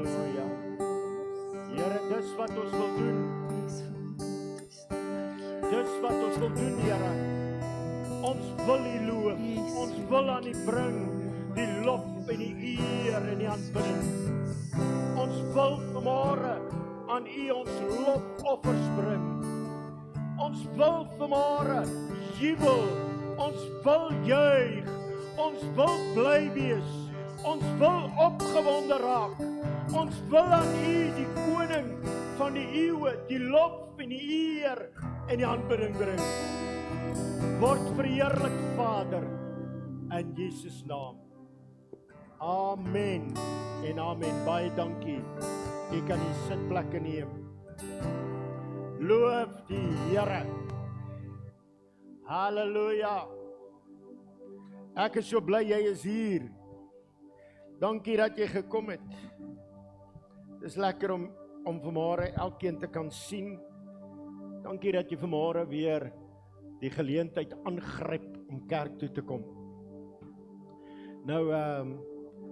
Halleluja. Here, dis wat ons wil doen. Dis wat ons wil doen, Here. Ons wil U loof. Ons wil aan U bring die lof en die eer en die aanbidding. Ons wil vanmôre aan U ons lofoffers bring. Ons wil vanmôre jubel. Ons wil juig. Ons wil bly wees. Ons wil opgewonde raak. Ons wil aan U, die koning van die eeue, die lof en die eer en die aanbidding bring. Word verheerlik, Vader, in Jesus naam. Amen en amen. Baie dankie. Jy kan die sitplekke neem. Loof die Here. Halleluja. Ek is so bly jy is hier. Dankie dat jy gekom het. Dis lekker om vanmôre elkeen te kan sien. Dankie dat jy vanmôre weer die geleentheid aangryp om kerk toe te kom. Nou,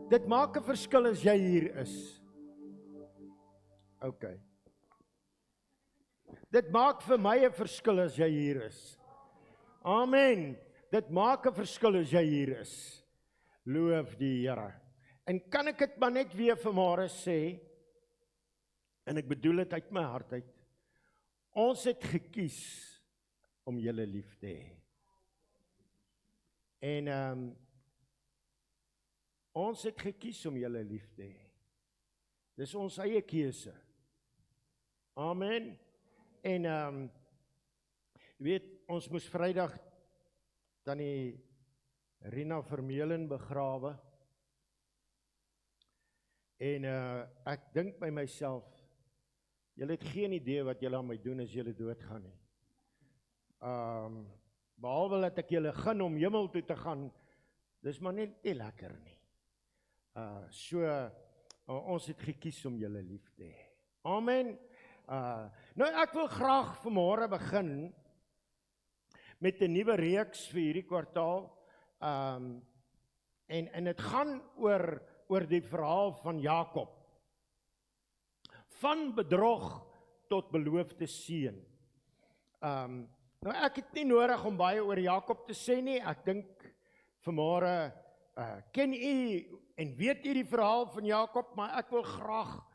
dit maak 'n verskil as jy hier is. OK. Dit maak vir my 'n verskil as jy hier is. Amen. Dit maak 'n verskil as jy hier is. Loof die Here. En kan ek dit maar net weer vanmôre sê, en ek bedoel dit uit my hart uit, ons het gekies om julle lief te hê. En ons het gekies om julle lief te hê. Dis ons eie keuse. Amen. En jy weet, ons moes Vrydag tannie Rina Vermeulen begrawe. En ek dink by myself, julle het geen idee wat julle aan my doen as julle doodgaan nie. Behalwe dat ek julle gun om hemel toe te gaan, dis maar net nie lekker nie. Ons het gekies om julle lief te hê. Amen. Nou ek wil graag vanmôre begin met 'n nuwe reeks vir hierdie kwartaal. En dit gaan oor die verhaal van Jakob. Van bedrog tot beloofde seun. Nou ek het nie nodig om baie oor Jakob te sê nie. Ek dink vanmôre ken u en weet u die verhaal van Jakob, maar ek wil graag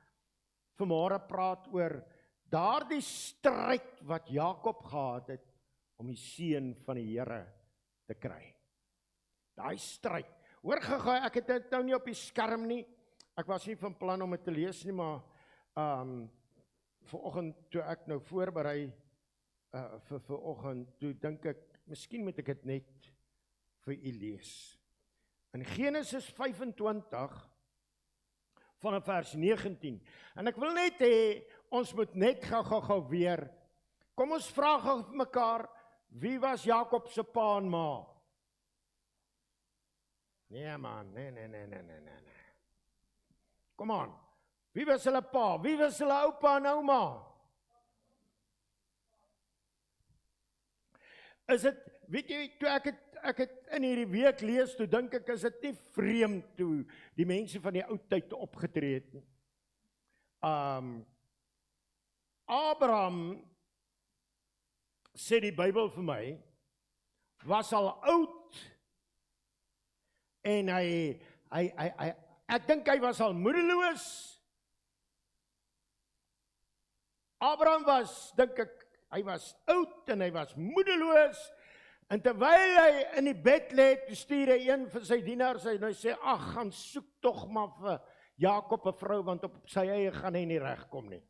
vanmôre praat oor daardie stryd wat Jakob gehad het om die seun van die Here te kry. Daai stryd. Hoor gou, ek het dit nou nie op die skerm nie. Ek was nie van plan om dit te lees nie, maar vanoggend toe ek nou voorberei vir vanoggend, toe dink ek, miskien moet ek dit net vir u lees. In Genesis 25 vanaf vers 19. En ek wil net hê, ons moet net gou weer, kom ons vra gou vir mekaar, wie was Jakob se pa en ma? Nee man, nee. Kom aan. Wie was hulle pa? Wie was hulle oupa en ouma? Is dit, weet jy, toe ek het in hierdie week lees, toe dink ek, is dit nie vreemd toe die mense van die ou tyd opgetree het nie. Abraham, sê die Bybel vir my, was al oud, en ek dink hy was al moedeloos. Abraham was, dink ek, hy was oud en hy was moedeloos, en terwyl hy in die bed lê, toe stuur hy een van sy dienaars, en hy sê, ag, gaan soek tog maar vir Jakob 'n vrou, want op sy eie gaan hy nie regkom nie.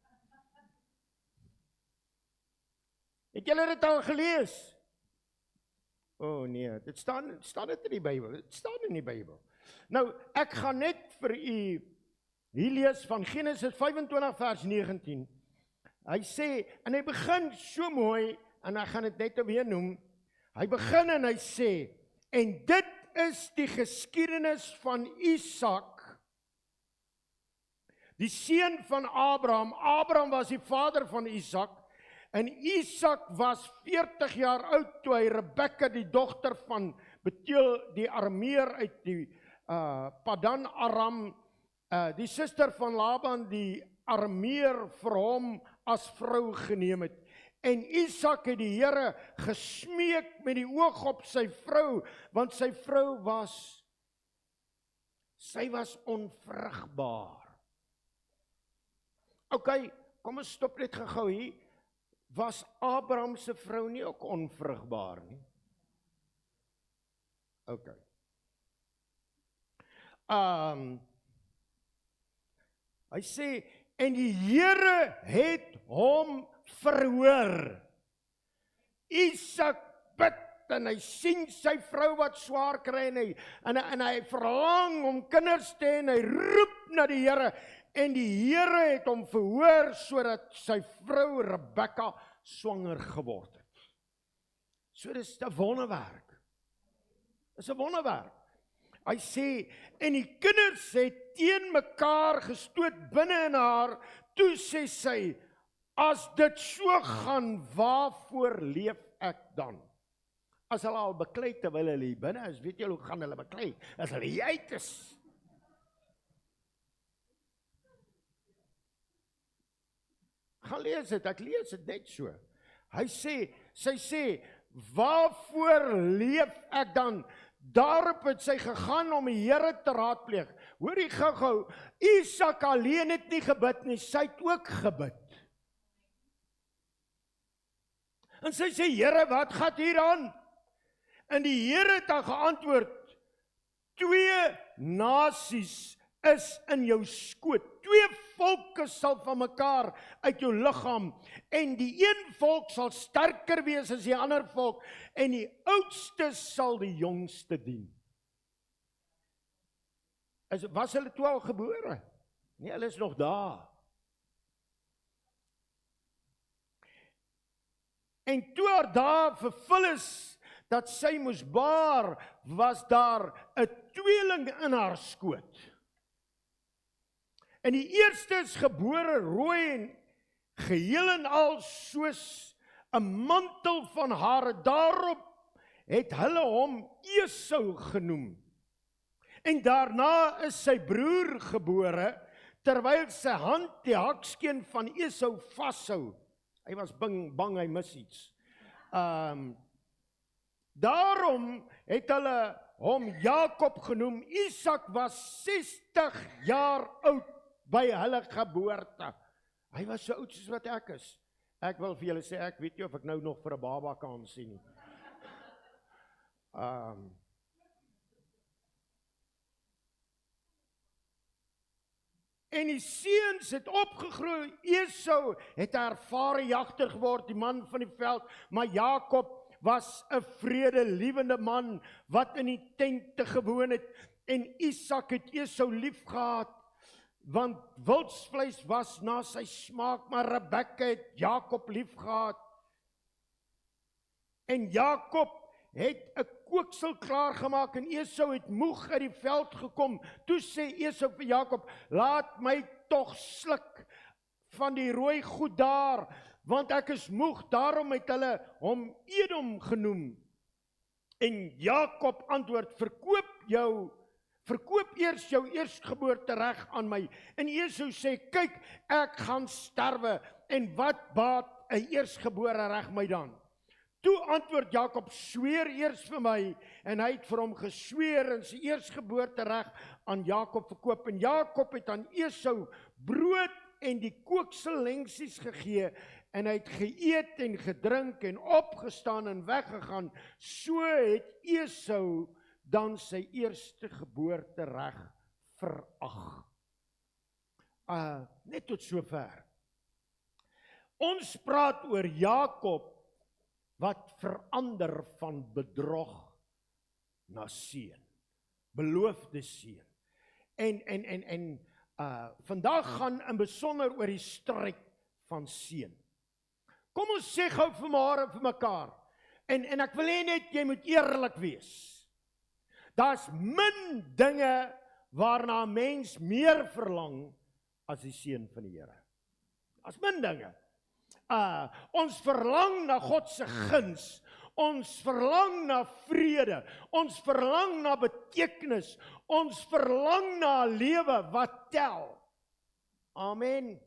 Het julle dit al gelees? O nee, dit staan dit in die Bybel, dit staan in die Bybel. Nou, ek gaan net vir u hier lees van Genesis 25 vers 19. Hy sê, en hy begin so mooi, en ek gaan dit net weer noem, hy begin en hy sê, en dit is die geskiedenis van Isak, die seun van Abraham. Abraham was die vader van Isak, en Isak was 40 jaar oud toe hy Rebekka, die dogter van Betuel, die Arameer uit die Padan Aram, die suster van Laban die Arameer vir hom as vrou geneem het. En Isak het die Here gesmeek met die oog op sy vrou, want sy vrou was onvrugbaar. Ok, kom ons stop net gou hier. Was Abraham se vrou nie ook onvrugbaar nie? Ok. Hy sê, en die Here het hom verhoor. Isak bid en hy sien sy vrou wat swaar kry en hy verlang om kinders te hê en hy roep na die Here en die Here het hom verhoor sodat sy vrou Rebekka swanger geword het. So dis 'n wonderwerk. Dis 'n wonderwerk. Hy sê, en die kinders het teen mekaar gestoot binne in haar, toe sê sy, as dit so gaan, waarvoor leef ek dan? As hulle al beklei terwyl hulle hier binne is, weet jy hoe gaan hulle beklei? As hulle hier uit is. Gaan lees dit, ek lees dit net so. Sy sê, waarvoor leef ek dan? Daarop het sy gegaan om die Here te raadpleeg. Hoor jy gou, Isak alleen het nie gebid nie, sy het ook gebid. En sy sê, Here, wat gaan hier aan? En die Here het haar geantwoord, 2 nasies is in jou skoot, 2 volke sal van mekaar uit jou liggaam, en die een volk sal sterker wees as die ander volk, en die oudste sal die jongste dien. Was hulle toe al gebore? Nee, hulle is nog daar. En toe haar dae vervul is, dat sy moes baar, was daar 'n tweeling in haar skoot. En die eerste is gebore rooi en geheel en al soos 'n mantel van hare. Daarop het hulle hom Esau genoem. En daarna is sy broer gebore, terwyl sy hand die hakskeen van Esau vashou. Hy was bang hy mis iets. Daarom het hulle hom Jakob genoem. Isak was 60 jaar oud by hulle geboorte. Hy was so oud soos wat ek is. Ek wil vir julle sê, ek weet nie of ek nou nog vir 'n baba kan sien nie. En die seuns het opgegroei. Esau het 'n ervare jagter geword, die man van die veld, maar Jakob was 'n vredelewende man wat in die tente gewoon het. En Isak het Esau lief gehad, want wildsvleis was na sy smaak, maar Rebekka het Jakob lief gehad. En Jakob het 'n kooksel klaargemaak en Esau het moeg uit die veld gekom. Toe sê Esau vir Jakob, laat my tog sluk van die rooi goed daar, want ek is moeg. Daarom het hulle hom Edom genoem. En Jakob antwoord, verkoop eers jou eerstgeboorte reg aan my. En Esau sê, kyk, ek gaan sterwe, en wat baat 'n eerstgebore reg my dan? Toe antwoord Jakob, sweer eers vir my, en hy het vir hom gesweer en sy eerstgeboorte reg aan Jakob verkoop. En Jakob het aan Esau brood en die kookselengsies gegee, en hy het geëet en gedrink en opgestaan en weggegaan. So het Esau dan sy eerste geboorte reg verag. Net tot sover. Ons praat oor Jakob wat verander van bedrog na seën, beloofde seën. En vandag gaan in besonder oor die stryd van seën. Kom ons sê gou vanmôre vir mekaar, en ek wil hê net jy moet eerlik wees. Daar's min dinge waarna 'n mens meer verlang as die seën van die Here. Daar's min dinge. Ons verlang na God se guns. Ons verlang na vrede, ons verlang na betekenis, ons verlang na 'n lewe wat tel. Amen.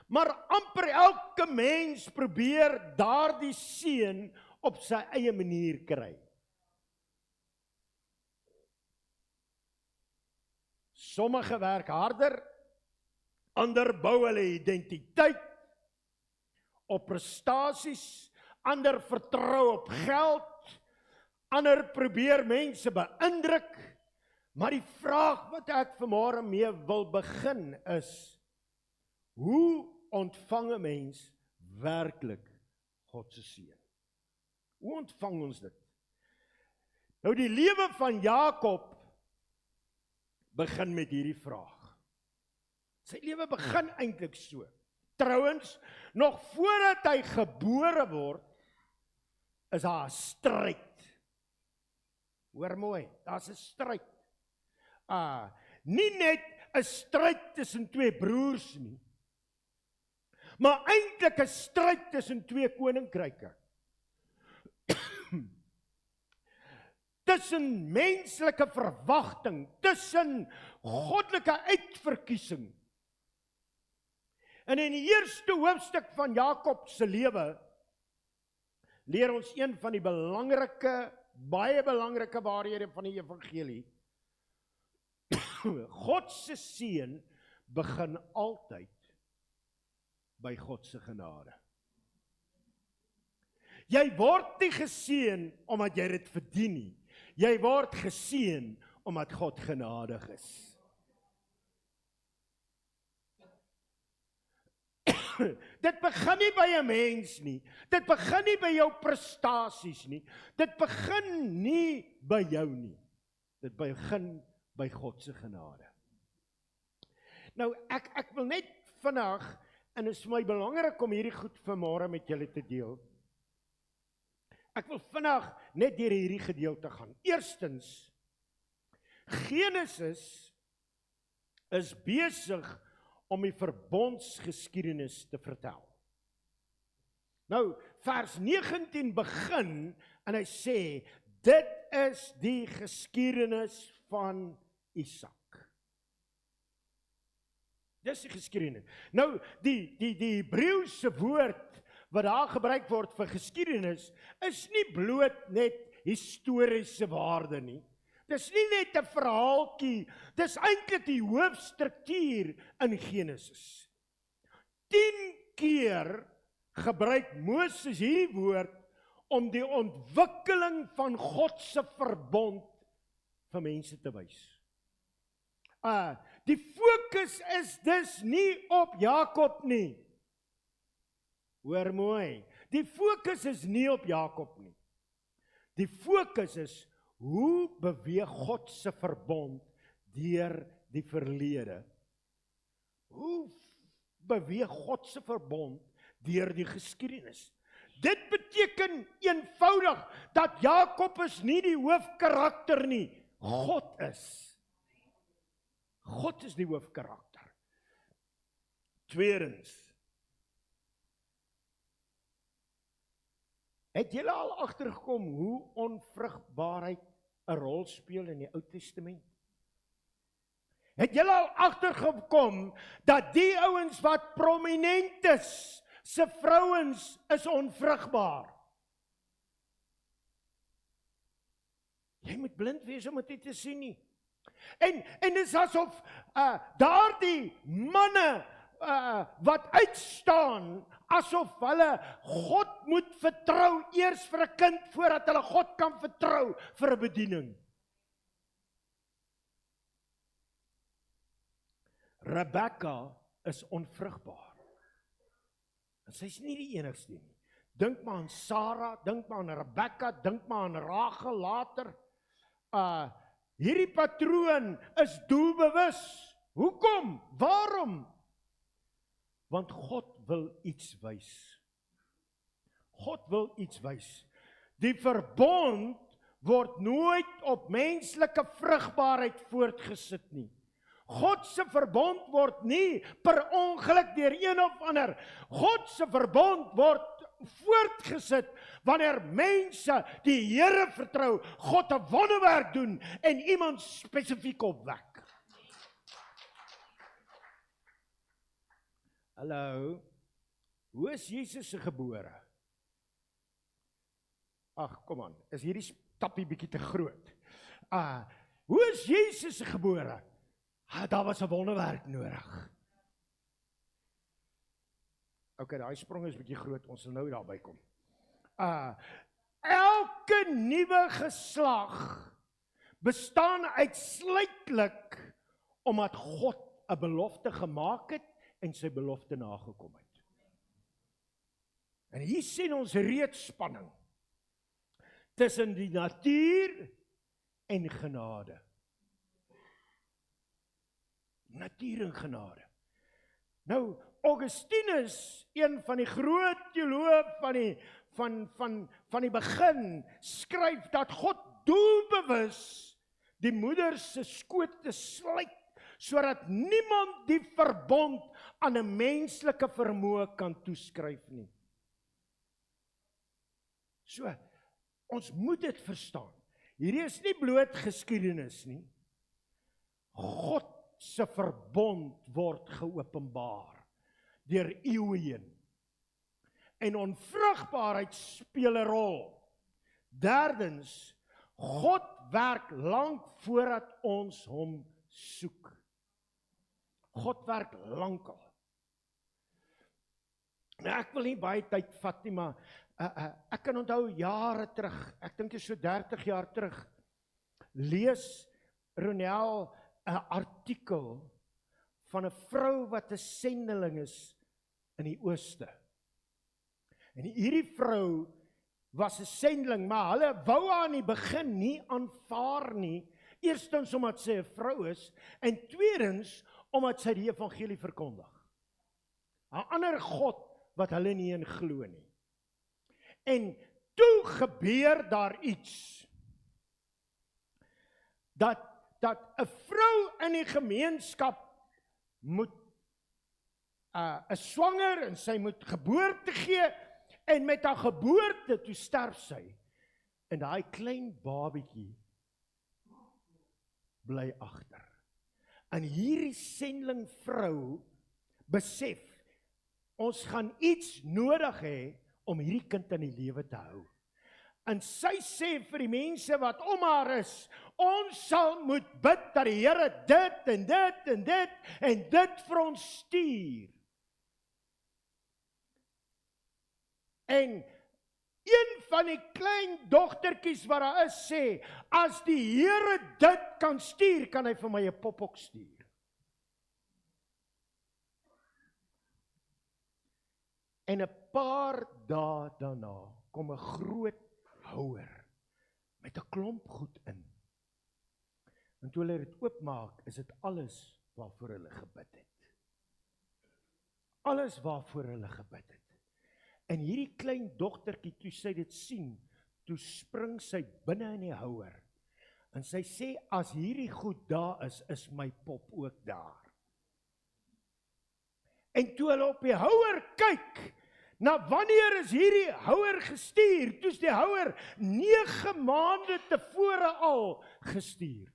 Maar amper elke mens probeer daardie seën op sy eie manier kry. Sommige werk harder, ander bou hulle identiteit op prestasies, ander vertrou op geld, ander probeer mense beïndruk, maar die vraag wat ek vanmôre mee wil begin is, hoe ontvang 'n mens werklik God se seën? Hoe ontvang ons dit? Nou die lewe van Jakob begin met hierdie vraag. Sy lewe begin eintlik so. Trouwens, nog voordat hy gebore word, is daar 'n stryd. Hoor mooi, daar's 'n stryd. Nie net 'n stryd tussen twee broers nie, maar eintlik 'n stryd tussen twee koninkryke. Tussen menslike verwagting, tussen goddelike uitverkiesing. En in die eerste hoofstuk van Jakob se lewe leer ons een van die baie belangrike waarhede van die evangelie. God se seën begin altyd by God se genade. Jy word nie geseën omdat jy dit verdien nie. Jy word geseën omdat God genadig is. Dit begin nie by 'n mens nie. Dit begin nie by jou prestasies nie. Dit begin nie by jou nie. Dit begin by God se genade. Nou, ek wil net vandag, en dit is vir my belangrik om hierdie goed vanmôre met julle te deel. Ek wil vandag net deur hierdie gedeelte gaan. Eerstens, Genesis is besig om die verbondsgeskiedenis te vertel. Nou, vers 19 begin en hy sê, dit is die geskiedenis van Isak. Dis die geskiedenis. Nou, die Hebreëse woord wat daar gebruik word vir geskiedenis, is nie bloot net historiese waarde nie. Dis nie net 'n verhaaltjie, dis eintlik die hoofstruktuur in Genesis. 10 keer gebruik Moses hierdie woord om die ontwikkeling van God se verbond vir mense te wys. Die fokus is dus nie op Jakob nie. Hoor mooi, die fokus is nie op Jakob nie. Die fokus is, hoe beweeg God se verbond deur die verlede? Hoe beweeg God se verbond deur die geskiedenis? Dit beteken eenvoudig dat Jakob is nie die hoofkarakter nie, God is. God is die hoofkarakter. Tweedens, het julle al agtergekom hoe onvrugbaarheid 'n rol speel in die Ou Testament? Het julle al agtergekom dat die ouens wat prominent is, se vrouens is onvrugbaar? Jy moet blind wees om dit te sien nie. En dit is asof daardie manne wat uitstaan, asof hulle God moet vertrou eers vir 'n kind, voordat hulle God kan vertrou vir 'n bediening. Rebekka is onvrugbaar. En sy is nie die enigste nie. Dink maar aan Sara, dink maar aan Rebekka, dink maar aan Rachel later. Hierdie patroon is doelbewus. Hoekom? Waarom? Want God wil iets wys. God wil iets wys. Die verbond word nooit op menslike vrugbaarheid voortgesit nie. God se verbond word nie per ongeluk deur een of ander. God se verbond word voortgesit wanneer mense die Here vertrou, God 'n wonderwerk doen en iemand spesifiek opwek. Hallo, hoe is Jesus se gebore? Ag, kom aan, is hierdie stappie bietjie te groot. Hoe is Jesus se gebore? Daar was 'n wonderwerk nodig. Okay, daai sprong is bietjie groot, ons sal nou daarby kom. Elke nuwe geslag bestaan uitsluitlik omdat God 'n belofte gemaak het en sy belofte nagekom het. En hier sien ons reeds spanning tussen die natuur en genade. Natuur en genade. Nou, Augustinus, een van die groot teoloë van die begin, skryf dat God doelbewus die moeder se skoot te sluit, sodat niemand die verbond aan 'n menslike vermoë kan toeskryf nie. So, ons moet dit verstaan. Hierdie is nie bloot geskiedenis nie. God se verbond word geopenbaar deur eeue heen. En onvrugbaarheid speel 'n rol. Derdens, God werk lank voordat ons hom soek. God werk lankal. Nou, ek wil nie baie tyd vat nie, maar ek kan onthou jare terug, ek dink so 30 jaar terug, lees Ronel 'n artikel van 'n vrou wat 'n sendeling is in die ooste. En hierdie vrou was 'n sendeling, maar hulle wou haar in die begin nie aanvaar nie. Eerstens omdat sy 'n vrou is en tweedens omdat sy die evangelie verkondig. 'n ander God wat hulle nie in glo nie. En toe gebeur daar iets dat 'n vrou in die gemeenskap moet 'n swanger en sy moet geboorte gee en met haar geboorte toe sterf sy. En daai klein babietjie bly agter. En hierdie sendeling vrou besef, ons gaan iets nodig hê om hierdie kind in die lewe te hou. En sy sê vir die mense wat om haar is, ons sal moet bid dat die Here dit en dit en dit en dit vir ons stuur. En een van die klein dogtertjies wat daar is sê, as die Here dit kan stuur, kan hy vir my 'n pop ook stuur. En 'n paar dae daarna kom 'n groot houer met 'n klomp goed in. En toe hulle dit oopmaak, is dit alles waarvoor hulle gebid het. Alles waarvoor hulle gebid het. En hierdie klein dogtertjie, toe sy dit sien, toe spring sy binne in die houer. En sy sê, as hierdie goed daar is my pop ook daar. En toe hulle op die houer kyk, na wanneer is hierdie houer gestuur? Toe is die houer 9 maande tevore al gestuur.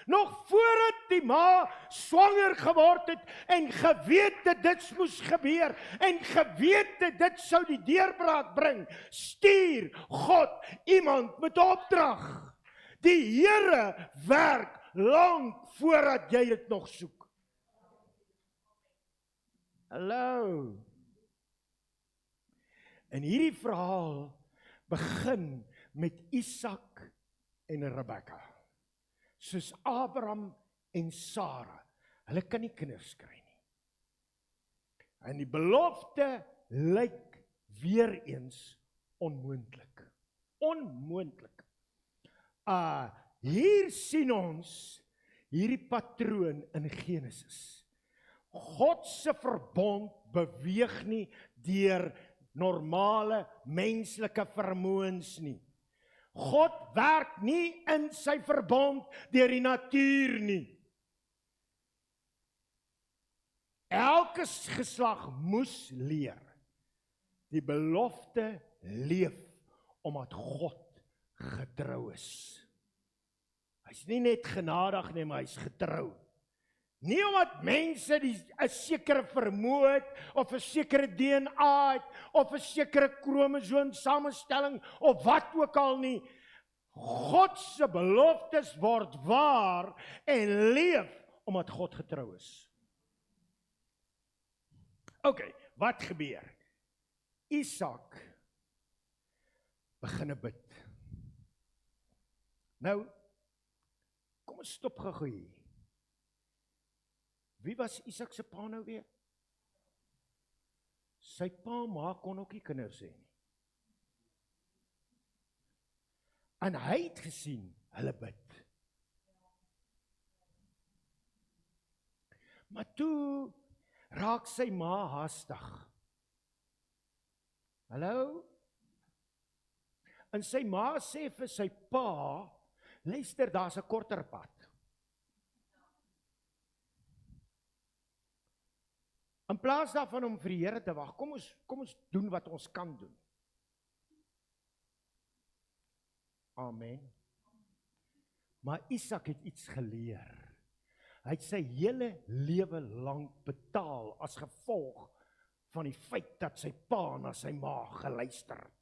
Nog voordat die ma swanger geword het en geweet het dit moes gebeur en geweet het dit sou die deurbraak bring, stuur God iemand met opdrag. Die Here werk lank voordat jy dit nog soek. Hallo. En hierdie verhaal begin met Isak en Rebekka. Soos Abraham en Sara. Hulle kan nie kinders kry nie. En die belofte lyk weer eens onmoontlik. Onmoontlik. Hier sien ons hierdie patroon in Genesis. God se verbond beweeg nie deur normale menslike vermoëns nie. God werk nie in sy verbond deur die natuur nie. Elke geslag moes leer. Die belofte leef omdat God getrou is. Hy's nie net genadig nie, maar hy's getrou. Nie omdat mense 'n sekere vermoë het, of 'n sekere DNA het, of 'n sekere kromosoom samestelling, of wat ook al nie. God se beloftes word waar en leef omdat God getrou is. OK, wat gebeur? Isak begin bid. Nou, kom ons stop gou hier. Wie was Isak se pa nou weer? Sy pa ma kon ook nie kinders hê nie. En hy het gesien, hulle bid. Maar toe raak sy ma haastig. Hallo? En sy ma sê vir sy pa, luister, daar's 'n korter pad. In plaas daarvan om vir die Here te wag, kom ons doen wat ons kan doen. Amen. Maar Isak het iets geleer. Hy het sy hele lewe lank betaal as gevolg van die feit dat sy pa na sy ma geluister het.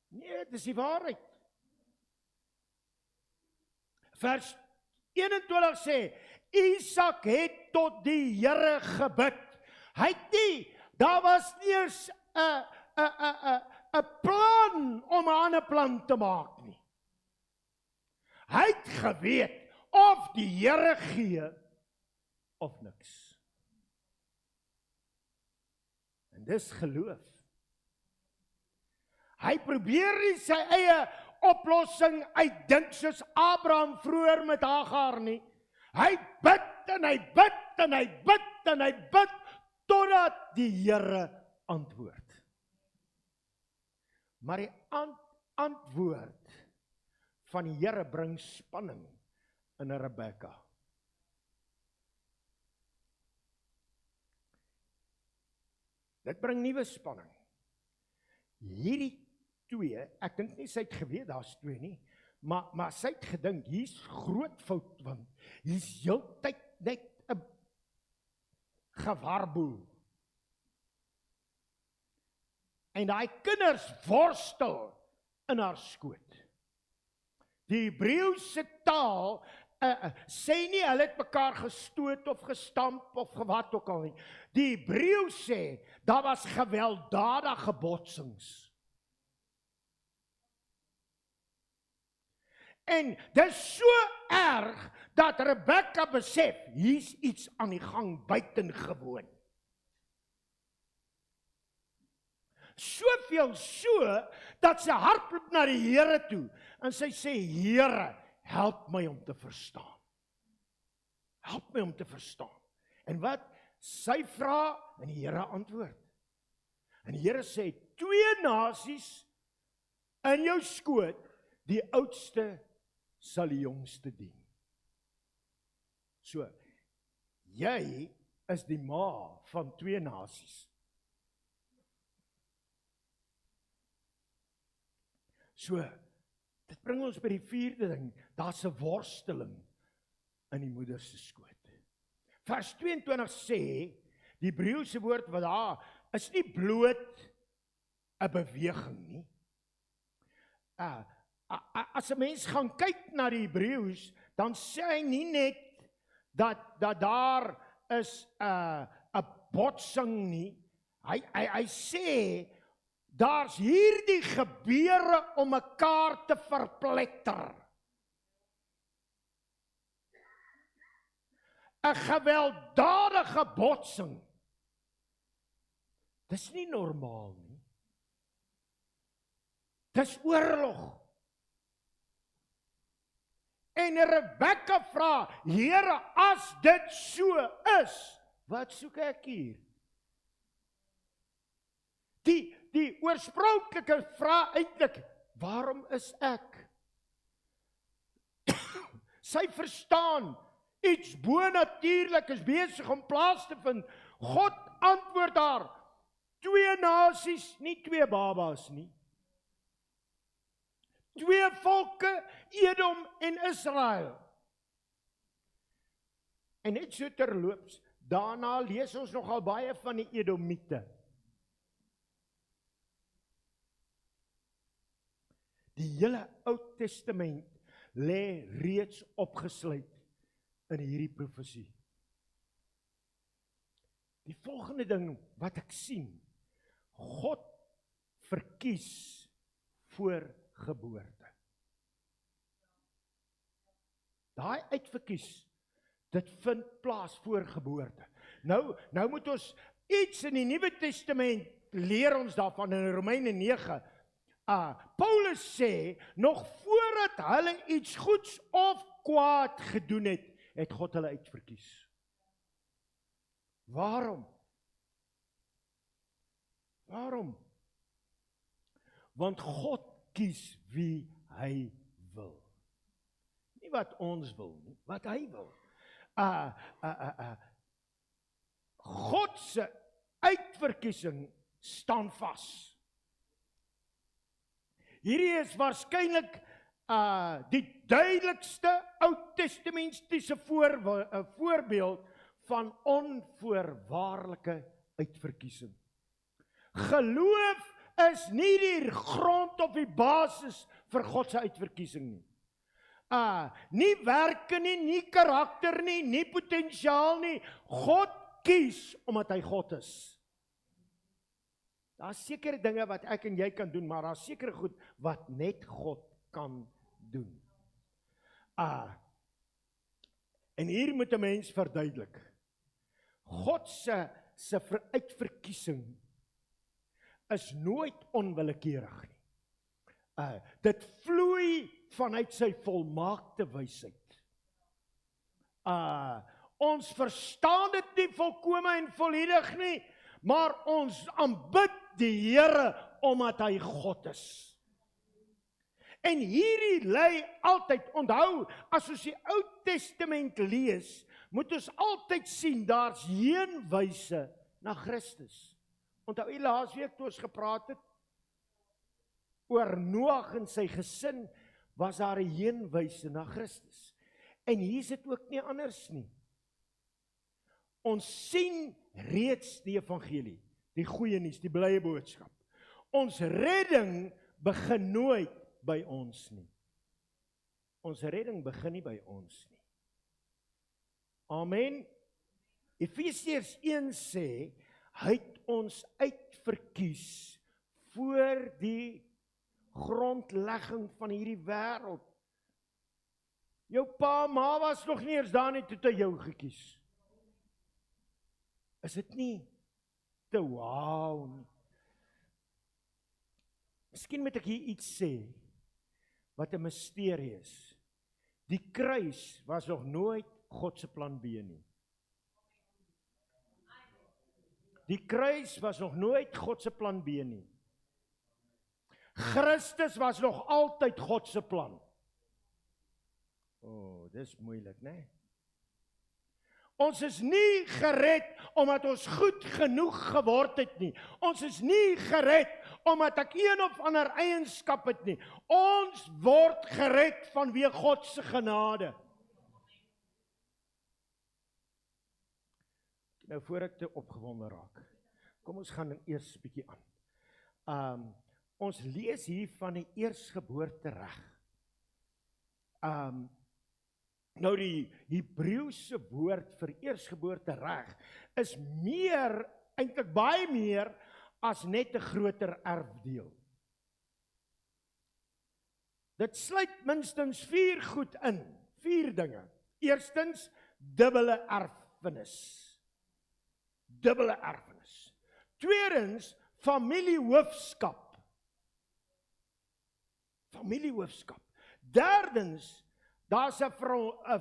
Nee, dis die waarheid. Vers 21 sê, Isak het tot die Here gebid. Hy het nie, daar was nie eens 'n plan om 'n ander plan te maak nie. Hy het geweet of die Here gee of niks. En dis geloof. Hy probeer nie sy eie oplossing uitdink soos Abraham vroeër met Hagar nie. Hy bid en hy bid en hy bid en hy bid totdat die Here antwoord. Maar die antwoord van die Here bring spanning in Rebekka. Dit bring nuwe spanning. Hierdie twee, ek dink nie sy het geweet daar's twee nie, maar sy het gedink hier's groot fout, want hier's heeltyd net 'n gewarboel. En daai kinders worstel in haar skoot. Die Hebreëse taal sê nie hulle het mekaar gestoot of gestamp of wat ook al nie. Die Hebreë sê daar was gewelddadige botsings. En dit is so erg dat Rebekka besef, hier's iets aan die gang buitengewoon. Soveel so, dat sy hardloop na die Here toe, en sy sê, Here, help my om te verstaan. Help my om te verstaan. En wat? Sy vra, en die Here antwoord. En die Here sê, 2 nasies in jou skoot, die oudste sal die jongste dien. So, jy is die ma van 2 nasies. So, dit bring ons by die 4de ding, daar's 'n worsteling in die moeder se skoot. Vers 22 sê, die Hebreëse woord wat daar is nie bloot 'n beweging nie. As 'n mens gaan kyk na die Hebreëus, dan sê hy nie net dat daar is 'n botsing nie. Hy sê daar's hierdie gebeure om mekaar te verpletter. 'n gewelddadige botsing. Dis nie normaal nie. Dis oorlog. En Rebekka vra, Here, as dit so is, wat soek ek hier? Die oorspronklike vraag eintlik, waarom is ek? Sy verstaan, iets bonatuurlik is besig om plaas te vind. God antwoord daar, 2 nasies, nie 2 babas nie. 2 volke, Edom en Israel. En net so terloops, daarna lees ons nogal baie van die Edomiete. Die hele Ou Testament lê reeds opgesluit in hierdie profesie. Die volgende ding wat ek sien, God verkies voor geboorte. Daai uitverkies, dit vind plaas voor geboorte. Nou moet ons iets in die Nuwe Testament leer ons daarvan in Romeine 9. Paulus sê, nog voordat hulle iets goeds of kwaad gedoen het, het God hulle uitverkies. Waarom? Want God kies wie hy wil. Nie wat ons wil nie, wat hy wil. God se uitverkiesing staan vas. Hierdie is waarskynlik die duidelikste Oud-testamentiese voorbeeld van onvoorwaardelike uitverkiesing. Geloof is nie die grond of die basis vir God se uitverkiesing nie. Nie werke nie, nie karakter nie, nie potensiaal nie. God kies omdat hy God is. Daar is sekere dinge wat ek en jy kan doen, maar daar is sekere goed wat net God kan doen. En hier moet 'n mens verduidelik. God se uitverkiesing is nooit onwillekeurig nie. Dit vloei vanuit sy volmaakte wysheid. Ons verstaan dit nie volkome en volledig nie, maar ons aanbid die Here omdat hy God is. En hierdie lei altyd, onthou, as ons die Ou Testament lees, moet ons altyd sien, daar's heenwyse na Christus. Onthou jy laasweek toe ons gepraat het oor Noag en sy gesin, was daar 'n heenwyse na Christus. En hier is dit ook nie anders nie. Ons sien reeds die evangelie, die goeie nuus, die blye boodskap. Ons redding begin nooit by ons nie. Ons redding begin nie by ons nie. Amen. Efesiërs 1 sê, hy het ons uitverkies voor die grondlegging van hierdie wêreld. Jou pa, ma was nog nie eens daar nie toe hy jou gekies. Is dit nie te wow nie? Miskien moet ek hier iets sê wat 'n misterie is. Die kruis was nog nooit God se plan B nie. Die kruis was nog nooit God se plan B nie. Christus was nog altyd God se plan. Dis moeilik, né? Ons is nie gered omdat ons goed genoeg geword het nie. Ons is nie gered omdat ek een of ander eienskap het nie. Ons word gered vanweë God se genade. Nou voor ek te opgewonde raak, kom ons gaan eers 'n bietjie aan. Ons lees hier van die eersgeboortereg. Nou die Hebreëse woord vir eersgeboortereg is meer, eintlik baie meer as net 'n groter erfdeel. Dit sluit minstens 4 goed in, 4 dinge. Eerstens, dubbele erfenis. Dubbele erfenis. Tweedens, familiehoofskap. Familiehoofskap. Derdens, daar's 'n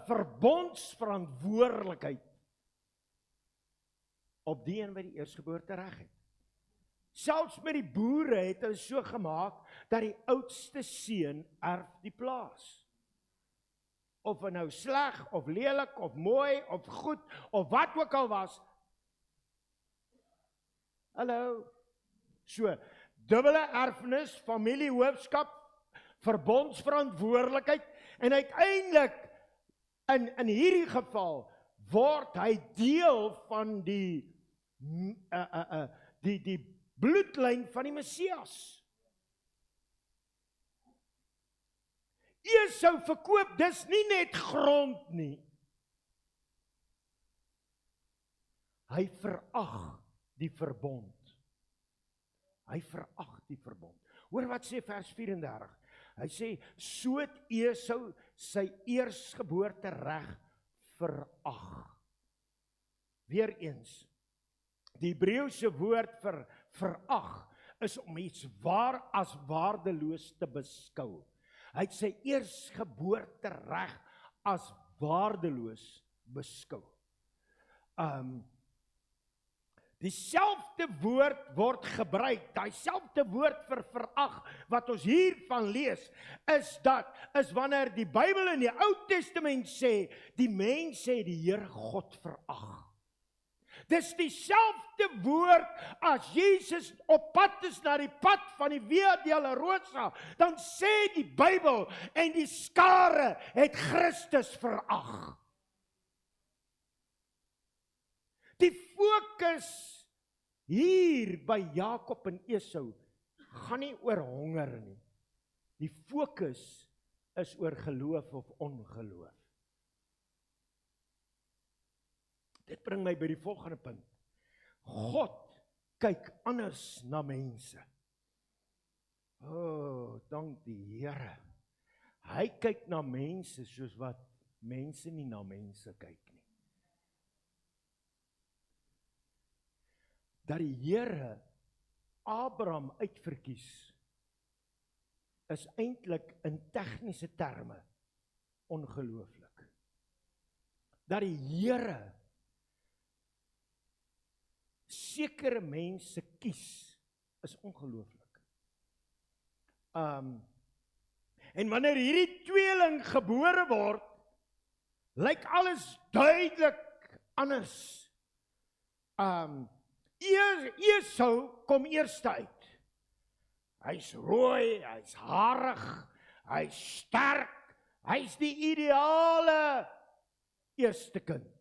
verbondsverantwoordelikheid op die een wat die eersgeboortereg het. Selfs met die boere het hulle so gemaak dat die oudste seun erf die plaas. of hy nou sleg, of lelik, of mooi, of goed, of wat ook al was. Hallo. So, dubbele erfenis, familiehoofskap, verbondsverantwoordelikheid, en uiteindelik, in hierdie geval, word hy deel van die bloedlyn van die Messias. Esau verkoop, dis nie net grond nie. Hy verag die verbond. Hy verag die verbond. Hoor wat sê vers 34. Hy sê, so het Esau sy eersgeboorte reg verag. Weereens, die Hebreëse woord vir verag is om iets as waardeloos te beskou. Hy het sy eersgeboorte reg as waardeloos beskou. Dieselfde woord word gebruik, dieselfde woord vir verag, wat ons hiervan lees, is wanneer die Bybel in die Ou Testament sê, die mense het die Here God verag. Dis dieselfde woord as Jesus op pad is na die pad van die Via Dolorosa, dan sê die Bybel, en die skare het Christus verag. Die fokus hier by Jakob en Esau gaan nie oor honger nie. Die fokus is oor geloof of ongeloof. Dit bring my by die volgende punt. God kyk anders na mense. Dank die Here. Hy kyk na mense soos wat mense nie na mense kyk nie. Dat die Here Abraham uitverkies, is eintlik in tegniese terme ongelooflik. Dat die Here sekere mense kies, is ongelooflik. En wanneer hierdie tweeling gebore word, lyk alles duidelik anders. Esau kom eerste uit. Hy's rooi, hy's harig, hy's sterk, hy's die ideale eerste kind.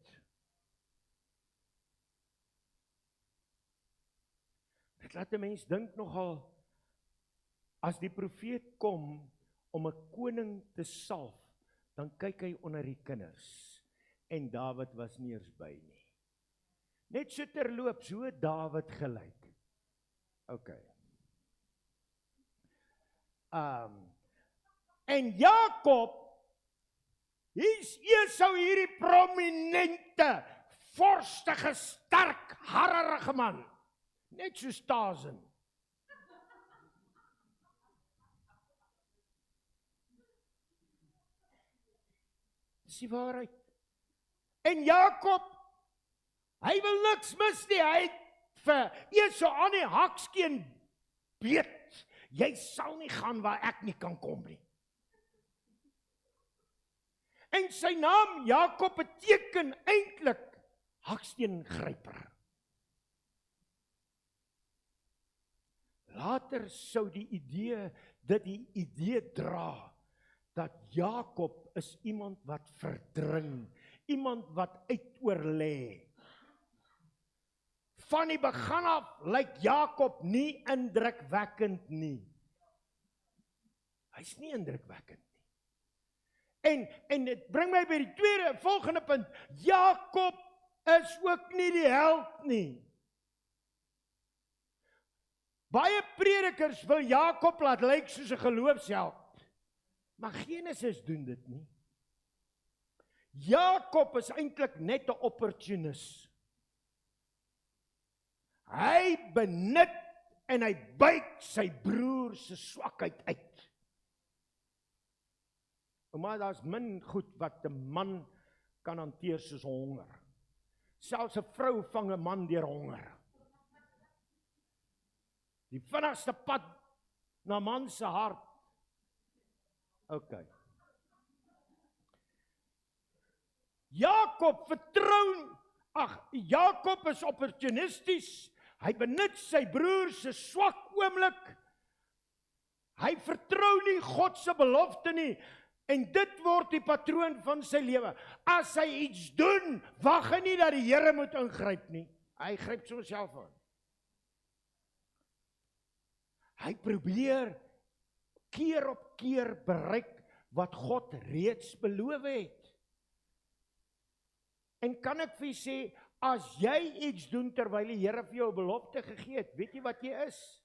Dit laat 'n mens dink nogal, as die profeet kom om 'n koning te salf, dan kyk hy onder die kinders, en Dawid was nie eens by nie. Net so terloops, hoe het Dawid gelyk? Okay. En Jakob, hier's Esau hierdie prominente, vorstige, sterk, harrige man. Net soos Tarzan. Dis die waarheid. En Jakob, hy wil niks mis nie, hy het vir Esau aan die hakskeen beet. Jy sal nie gaan waar ek nie kan kom nie. En sy naam Jakob beteken eintlik haksteengryper. Later sou die idee dra, dat Jakob is iemand wat verdring, iemand wat uitoorlê. Van die begin af lyk Jakob nie indrukwekkend nie. Hy's nie indrukwekkend nie. En dit bring my by die volgende punt. Jakob is ook nie die held nie. Baie predikers wil Jakob laat lyk soos 'n geloofsheld. Maar Genesis doen dit nie. Jakob is eintlik net 'n opportunis. Hy benut en hy buit sy broer se swakheid uit. Maar daar's min goed wat 'n man kan hanteer soos honger. Selfs 'n vrou vang 'n man deur honger. Die vinnigste pad na man se hart. Okay. Jakob is opportunisties. Hy benut sy broer se swak oomblik. Hy vertrou nie God se belofte nie. En dit word die patroon van sy lewe. As hy iets doen, wag hy nie dat die Here moet ingryp nie. Hy gryp so self aan. Hy probeer keer op keer bereik wat God reeds beloof het. En kan ek vir julle sê, as jy iets doen terwyl die Here vir jou 'n belofte gegee het, weet jy wat jy is?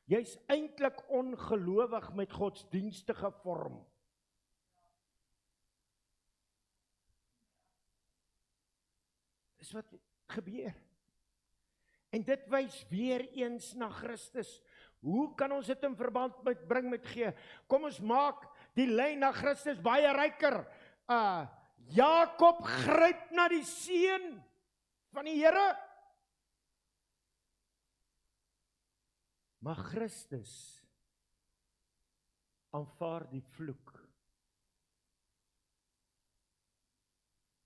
Jy's eintlik ongelowig met godsdienstige vorm. Dis wat gebeur. En dit wys weer eens na Christus. Hoe kan ons dit in verband bring met gee? Kom ons maak die lyn na Christus baie ryker. Jakob gryp na die seën van die Here. Maar Christus aanvaar die vloek.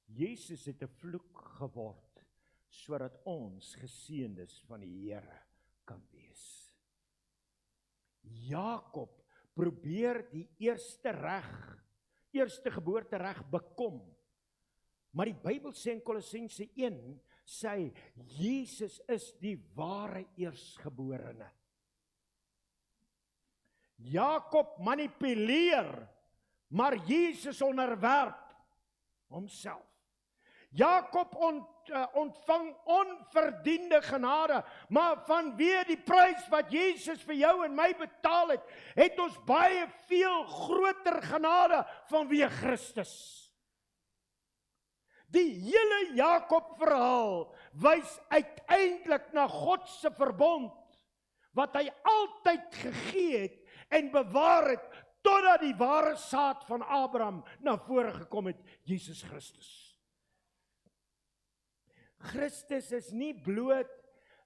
Jesus het 'n vloek geword, sodat ons geseëndes van die Here kan wees. Jakob probeer die eerste geboortereg bekom. Maar die Bybel sê in Kolossense 1, sê Jesus is die ware eerstgeborene. Jakob manipuleer, maar Jesus onderwerp homself. Jakob ontvang onverdiende genade, maar vanweë die prys wat Jesus vir jou en my betaal het, het ons baie veel groter genade vanweë Christus. Die hele Jakob verhaal wys uiteindelik na God se verbond, wat hy altyd gegee het en bewaar het, totdat die ware saad van Abraham na vore gekom het, Jesus Christus. Christus is nie bloot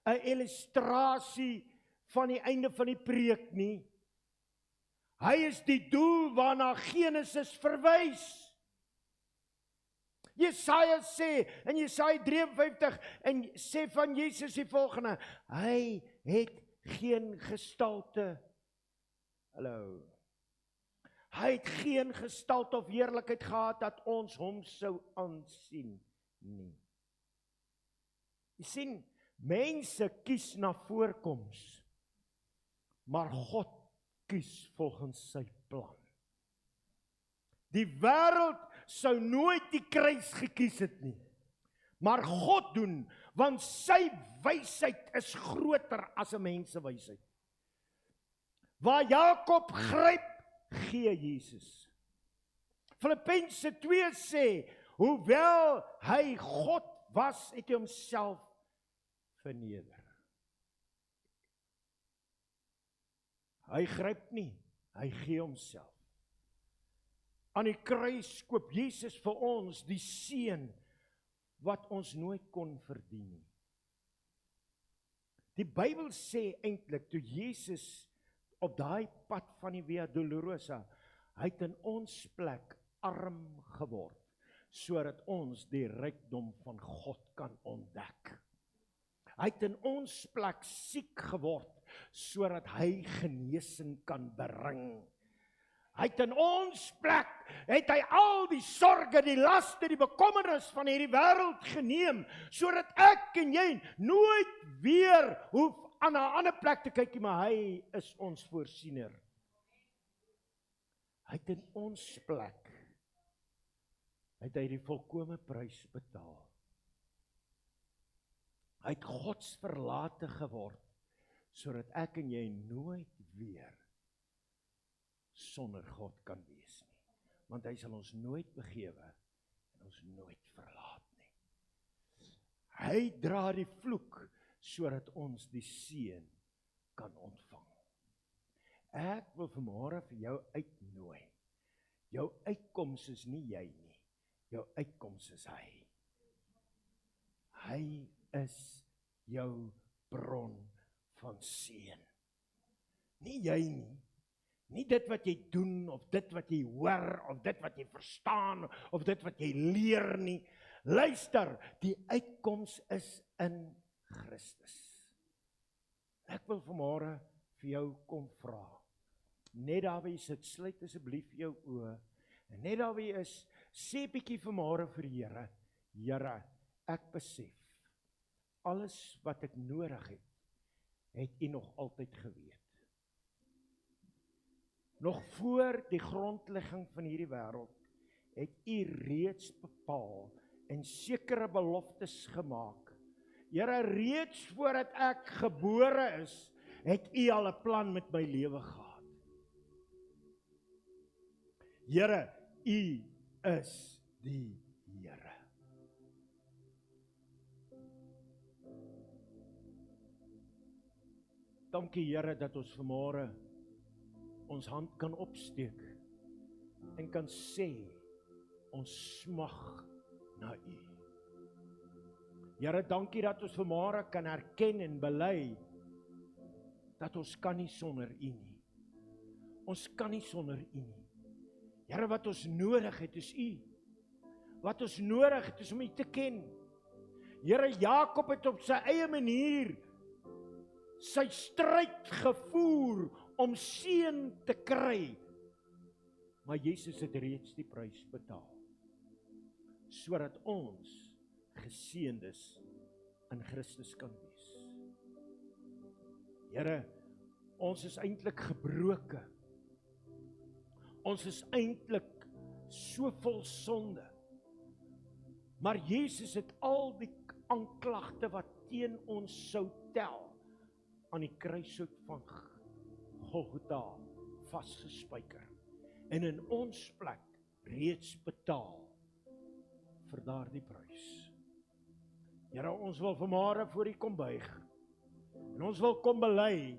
'n illustrasie van die einde van die preek nie. Hy is die doel waarna Genesis verwys. Jesaja sê in Jesaja 53 en sê van Jesus die volgende: hy het geen gestalte. Hallo. Hy het geen gestalte of heerlikheid gehad dat ons hom sou aansien nie. Jy sien, mense kies na voorkoms, maar God kies volgens sy plan. Die wêreld sou nooit die kruis gekies het nie, maar God doen, want sy wysheid is groter as 'n mens se wysheid. Waar Jakob gryp, gee Jesus. Filippense 2 sê, hoewel hy God was, het hy homself verneder. Hy gryp nie, hy gee homself. Aan die kruis koop Jesus vir ons die seën wat ons nooit kon verdien nie. Die Bybel sê eintlik, toe Jesus op daai pad van die Via Dolorosa, hy het in ons plek arm geword, sodat ons die rykdom van God kan ontdek. Hy het in ons plek siek geword, sodat hy genesing kan bring. Hy het in ons plek, het hy al die sorge, die laste, die bekommernis van hierdie wêreld geneem, sodat ek en jy nooit weer hoef aan 'n ander plek te kyk, maar hy is ons voorsiener. Hy het in ons plek, het hy die volkome prys betaal. Hy het Gods verlate geword, sodat ek en jy nooit weer sonder God kan wees nie. Want hy sal ons nooit begewe en ons nooit verlaat nie. Hy dra die vloek sodat ons die seën kan ontvang. Ek wil vanmôre vir jou uitnooi. Jou uitkoms is nie jy nie. Jou uitkoms is hy. Hy is jou bron van seën. Nie jy nie. Nie dit wat jy doen, of dit wat jy hoor, of dit wat jy verstaan, of dit wat jy leer nie. Luister, die uitkoms is in Christus. Ek wil vanmôre vir jou kom vra. Net daar waar jy sit, sluit asseblief jou oë. En net daar waar jy is, sê bietjie vanmôre vir die Here, Here, ek besef, alles wat ek nodig het U nog altyd geweet. Nog voor die grondlegging van hierdie wêreld, het U reeds bepaal en sekere beloftes gemaak. Here, reeds voordat ek gebore is, het U al 'n plan met my lewe gehad. Here, U is die Here. Dankie Here dat ons vanmôre ons hand kan opsteek en kan sê, ons smag na U. Here, dankie dat ons vanmôre kan erken en bely dat ons kan nie sonder U nie. Ons kan nie sonder U nie. Here, wat ons nodig het is U. Wat ons nodig het is om U te ken. Here, Jakob het op sy eie manier sy stryd gevoer om seën te kry. Maar Jesus het reeds die prys betaal, sodat ons geseëndes in Christus kan wees. Here, ons is eintlik gebroke. Ons is eintlik so vol sonde. Maar Jesus het al die aanklagte wat teen ons sou tel, aan die kruishout van Golgotha vasgespijker en in ons plek reeds betaal vir daardie prys. Here, ons wil vanmôre voor U kom buig en ons wil kom bely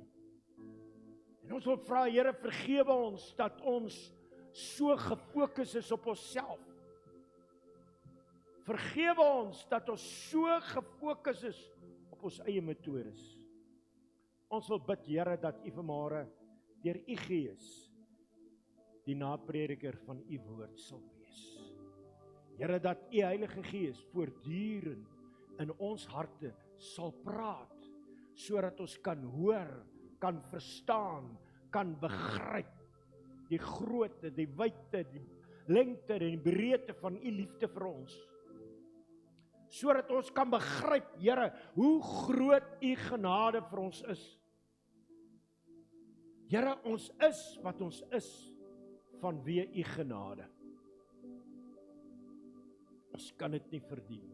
en ons wil vra, Here, vergewe ons dat ons so gefokus is op onsself. Vergewe ons dat ons so gefokus is op ons eie metodes. Ons wil bid, Here, dat U vanmôre deur U Gees die naprediker van U woord sal wees. Here, dat U Heilige Gees voortdurend in ons harte sal praat, sodat ons kan hoor, kan verstaan, kan begryp die grootte, die wydte, die lengte en die breedte van U liefde vir ons. Sodat ons kan begryp, Here, hoe groot U genade vir ons is. Here, ons is wat ons is vanweë U genade. Ons kan dit nie verdien.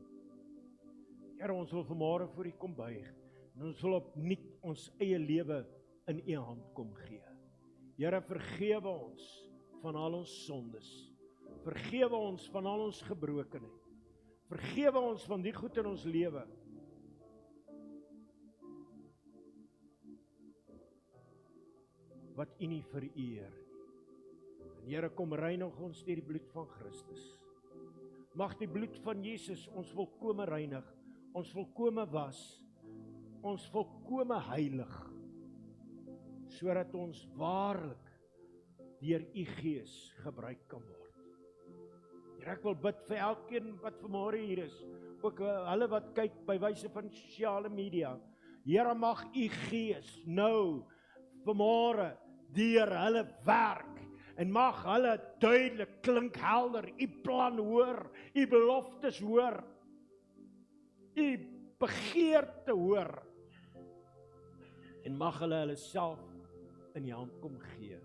Here, ons wil vanmôre voor U kom buig en ons wil opnuut ons eie lewe in U hand kom gee. Here, vergewe ons van al ons sondes. Vergewe ons van al ons gebrokenheid. Vergewe ons van die goed in ons lewe wat U nie vereer nie. En Here, kom reinig ons deur die bloed van Christus. Mag die bloed van Jesus ons volkome reinig, ons volkome was, ons volkome heilig, sodat ons waarlik deur U Gees gebruik kan word. Here, ek wil bid vir elkeen wat vanmôre hier is, ook hulle wat kyk by wyse van sosiale media. Here, mag U Gees nou vanmôre deur hulle werk en mag hulle duidelik klink helder, U plan hoor, U beloftes hoor, U begeerte hoor en mag hulle self in die hand kom gee.